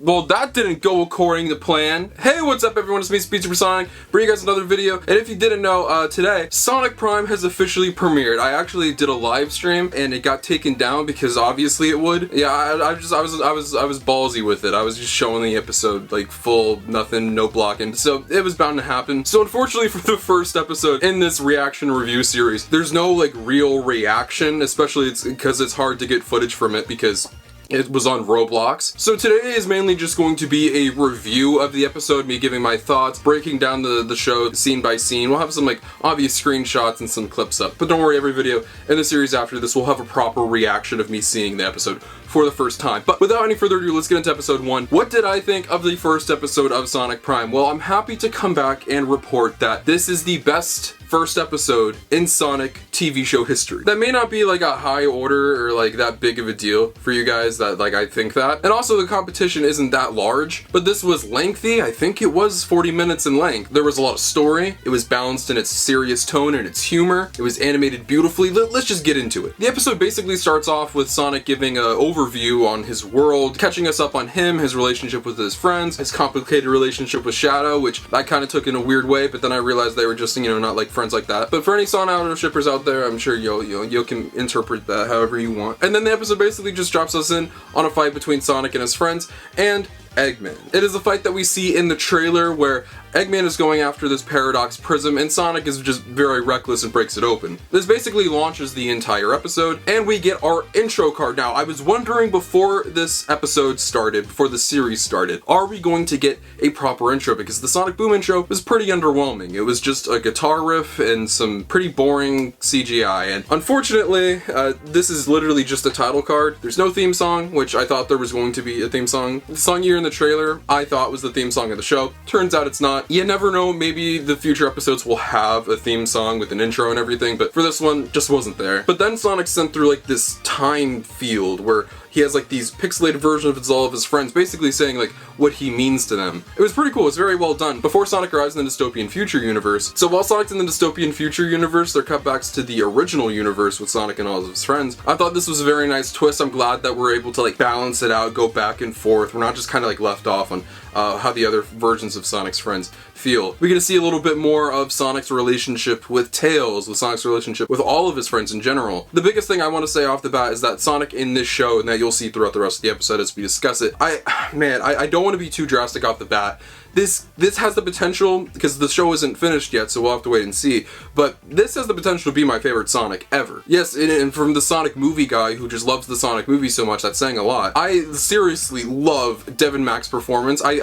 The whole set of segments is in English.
Well, that didn't go according to plan. Hey, what's up everyone, it's me, SpeedSuperSonic, bringing you guys another video. And if you didn't know, today, Sonic Prime has officially premiered. I actually did a live stream, and it got taken down because obviously it would. Yeah, I was ballsy with it. I was just showing the episode, like, full, nothing, no blocking. So, it was bound to happen. So, unfortunately for the first episode in this reaction review series, there's no, like, real reaction, especially because it's hard to get footage from it because it was on Roblox. So today is mainly just going to be a review of the episode, me giving my thoughts, breaking down the show scene by scene. We'll have some like obvious screenshots and some clips up. But don't worry, every video in the series after this will have a proper reaction of me seeing the episode for the first time. But without any further ado, let's get into episode 1. What did I think of the first episode of Sonic Prime? Well, I'm happy to come back and report that this is the best first episode in Sonic TV show history. That may not be like a high order or like that big of a deal for you guys that like I think that. And also the competition isn't that large, but this was lengthy. I think it was 40 minutes in length. There was a lot of story. It was balanced in its serious tone and its humor. It was animated beautifully. Let's just get into it. The episode basically starts off with Sonic giving an overview on his world, catching us up on him, his relationship with his friends, his complicated relationship with Shadow, which I kind of took in a weird way, but then I realized they were just, you know, not like friends like that. But for any Sonic shippers out there, I'm sure you can interpret that however you want. And then the episode basically just drops us in on a fight between Sonic and his friends and Eggman. It is a fight that we see in the trailer where Eggman is going after this Paradox Prism and Sonic is just very reckless and breaks it open. This basically launches the entire episode and we get our intro card. Now, I was wondering before this episode started, before the series started, are we going to get a proper intro? Because the Sonic Boom intro was pretty underwhelming. It was just a guitar riff and some pretty boring CGI, and unfortunately, this is literally just a title card. There's no theme song, which I thought there was going to be a theme song. The song you hear in the trailer, I thought was the theme song of the show. Turns out it's not. You never know, maybe the future episodes will have a theme song with an intro and everything, but for this one, just wasn't there. But then Sonic's sent through like this time field where he has like these pixelated versions of all of his friends basically saying like what he means to them. It was pretty cool, it's very well done. Before Sonic arrives in the dystopian future universe, so while Sonic's in the dystopian future universe, they're cutbacks to the original universe with Sonic and all of his friends. I thought this was a very nice twist. I'm glad that we're able to like balance it out, go back and forth. We're not just kind of like left off on how the other versions of Sonic's friends feel. We get to see a little bit more of Sonic's relationship with Tails, with Sonic's relationship with all of his friends in general. The biggest thing I want to say off the bat is that Sonic in this show, and that you'll see throughout the rest of the episode as we discuss it, I don't want to be too drastic off the bat. This has the potential, because the show isn't finished yet, so we'll have to wait and see, but this has the potential to be my favorite Sonic ever. Yes, and from the Sonic movie guy who just loves the Sonic movie so much, that's saying a lot. I seriously love Devin Mack's performance. I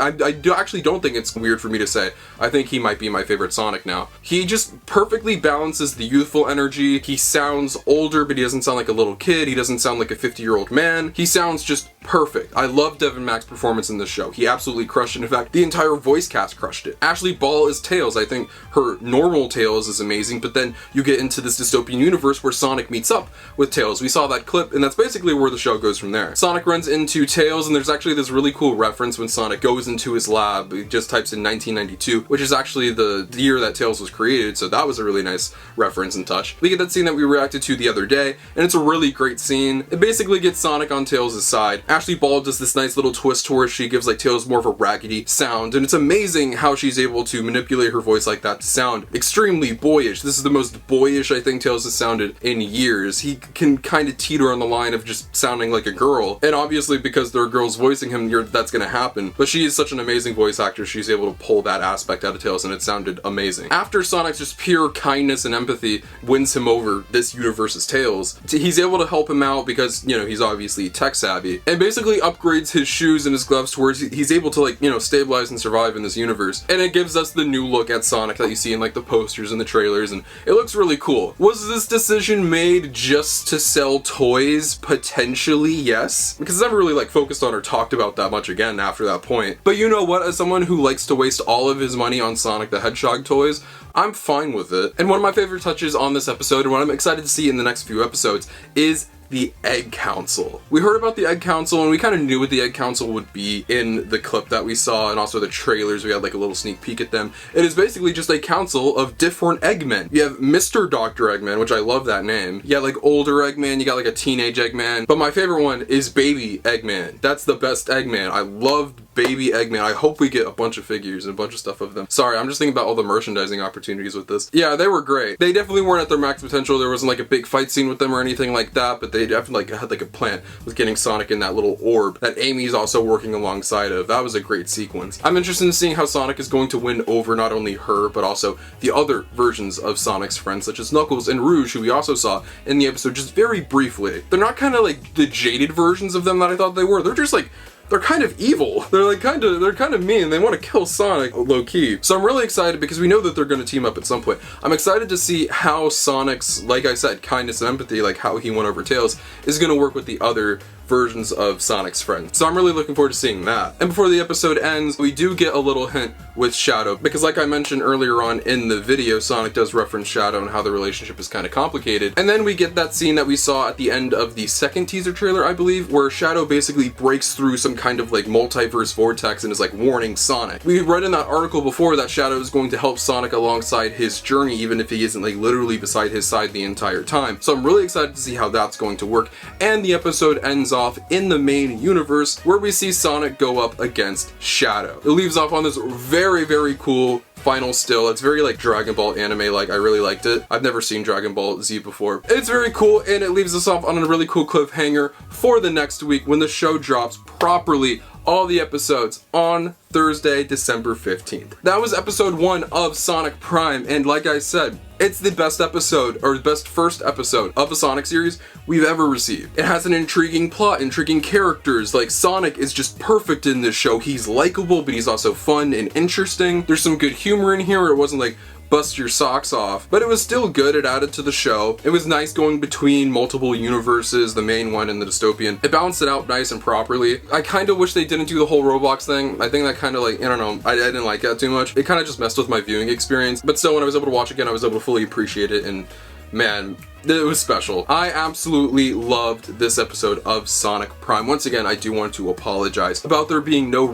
actually don't think it's weird for me to say. I think he might be my favorite Sonic now. He just perfectly balances the youthful energy. He sounds older, but he doesn't sound like a little kid. He doesn't sound like a 50-year-old man. He sounds just perfect. I love Devin Mack's performance in this show. He absolutely crushed it. In fact, the entire voice cast crushed it. Ashley Ball is Tails. I think her normal Tails is amazing, but then you get into this dystopian universe where Sonic meets up with Tails. We saw that clip, and that's basically where the show goes from there. Sonic runs into Tails, and there's actually this really cool reference when Sonic goes into his lab. He just types in 1992, which is actually the year that Tails was created, so that was a really nice reference and touch. We get that scene that we reacted to the other day, and it's a really great scene. It basically gets Sonic on Tails' side. Ashley Ball does this nice little twist to where she gives like Tails more of a raggedy sound, and it's amazing how she's able to manipulate her voice like that to sound extremely boyish. This is the most boyish I think Tails has sounded in years. He can kind of teeter on the line of just sounding like a girl, and obviously because there are girls voicing him, that's gonna happen. But she is such an amazing voice actor, she's able to pull that aspect out of Tails, and it sounded amazing. After Sonic's just pure kindness and empathy wins him over this universe's Tails, he's able to help him out because, you know, he's obviously tech savvy, and basically upgrades his shoes and his gloves to where he's able to, like, you know, stabilize and survive in this universe. And it gives us the new look at Sonic that you see in like the posters and the trailers, and it looks really cool. Was this decision made just to sell toys? Potentially, yes. Because it's never really like focused on or talked about that much again after that point. But you know what, as someone who likes to waste all of his money on Sonic the Hedgehog toys, I'm fine with it. And one of my favorite touches on this episode, and what I'm excited to see in the next few episodes, is the Egg Council. We heard about the Egg Council, and we kind of knew what the Egg Council would be in the clip that we saw, and also the trailers. We had like a little sneak peek at them. It is basically just a council of different Eggmen. You have Mr. Dr. Eggman, which I love that name. You got like older Eggman, you got like a teenage Eggman, but my favorite one is Baby Eggman. That's the best Eggman. I loved baby Eggman. I hope we get a bunch of figures and a bunch of stuff of them. Sorry, I'm just thinking about all the merchandising opportunities with this. Yeah, they were great. They definitely weren't at their max potential. There wasn't like a big fight scene with them or anything like that, but they definitely had like a plan with getting Sonic in that little orb that Amy's also working alongside of. That was a great sequence. I'm interested in seeing how Sonic is going to win over not only her, but also the other versions of Sonic's friends, such as Knuckles and Rouge, who we also saw in the episode just very briefly. They're not kind of like the jaded versions of them that I thought they were. They're just like, they're kind of evil. They're kind of mean. They want to kill Sonic low key. So I'm really excited because we know that they're going to team up at some point. I'm excited to see how Sonic's, like I said, kindness and empathy, like how he won over Tails, is going to work with the other versions of Sonic's friends. So I'm really looking forward to seeing that. And before the episode ends, we do get a little hint with Shadow, because like I mentioned earlier on in the video, Sonic does reference Shadow and how the relationship is kind of complicated. And then we get that scene that we saw at the end of the second teaser trailer, I believe, where Shadow basically breaks through some kind of like multiverse vortex and is like warning Sonic. We read in that article before that Shadow is going to help Sonic alongside his journey, even if he isn't like literally beside his side the entire time. So I'm really excited to see how that's going to work. And the episode ends off in the main universe where we see Sonic go up against Shadow. It leaves off on this very, very cool final still. It's very like Dragon Ball anime, like I really liked it. I've never seen Dragon Ball Z before. It's very cool, and it leaves us off on a really cool cliffhanger for the next week when the show drops properly, all the episodes on Thursday, December 15th. That was episode 1 of Sonic Prime, and like I said, it's the best episode, or the best first episode of a Sonic series we've ever received. It has an intriguing plot, intriguing characters. Like, Sonic is just perfect in this show. He's likable, but he's also fun and interesting. There's some good humor in here. It wasn't like bust your socks off, but it was still good. It added to the show. It was nice going between multiple universes, the main one and the dystopian. It balanced it out nice and properly. I kind of wish they didn't do the whole Roblox thing. I think that kind of like, I don't know, I didn't like that too much. It kind of just messed with my viewing experience, but still when I was able to watch again, I was able to fully appreciate it, and man, it was special. I absolutely loved this episode of Sonic Prime. Once again, I do want to apologize about there being no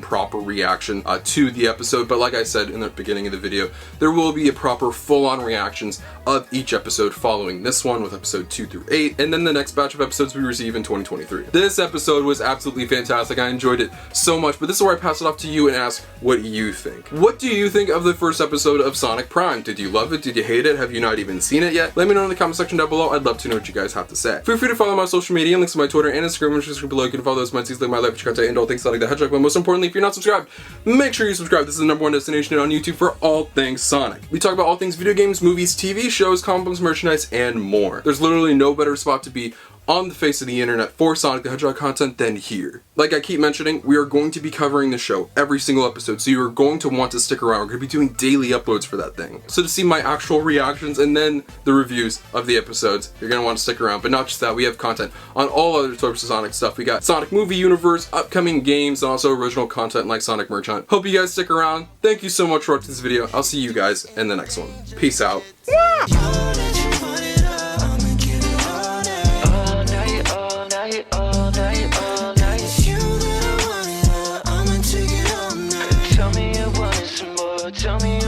proper reaction to the episode, but like I said in the beginning of the video, there will be a proper full-on reactions of each episode following this one with episode 2 through 8, and then the next batch of episodes we receive in 2023. This episode was absolutely fantastic. I enjoyed it so much, but this is where I pass it off to you and ask what you think. What do you think of the first episode of Sonic Prime? Did you love it? Did you hate it? Have you not even seen it yet? Let me know in the comment section down below. I'd love to know what you guys have to say. Feel free to follow my social media, links to my Twitter and Instagram, which is below. You can follow those mentions, like my live content, and all things Sonic the Hedgehog. But most importantly, if you're not subscribed, make sure you subscribe. This is the #1 destination on YouTube for all things Sonic. We talk about all things video games, movies, TV shows, comic books, merchandise, and more. There's literally no better spot to be on the face of the internet for Sonic the Hedgehog content than here. Like I keep mentioning, we are going to be covering the show every single episode, so you're going to want to stick around. We're going to be doing daily uploads for that thing. So to see my actual reactions and then the reviews of the episodes, you're going to want to stick around. But not just that, we have content on all other types of Sonic stuff. We got Sonic movie universe, upcoming games, and also original content like Sonic Merch Hunt. Hope you guys stick around. Thank you so much for watching this video. I'll see you guys in the next one. Peace out. Tell me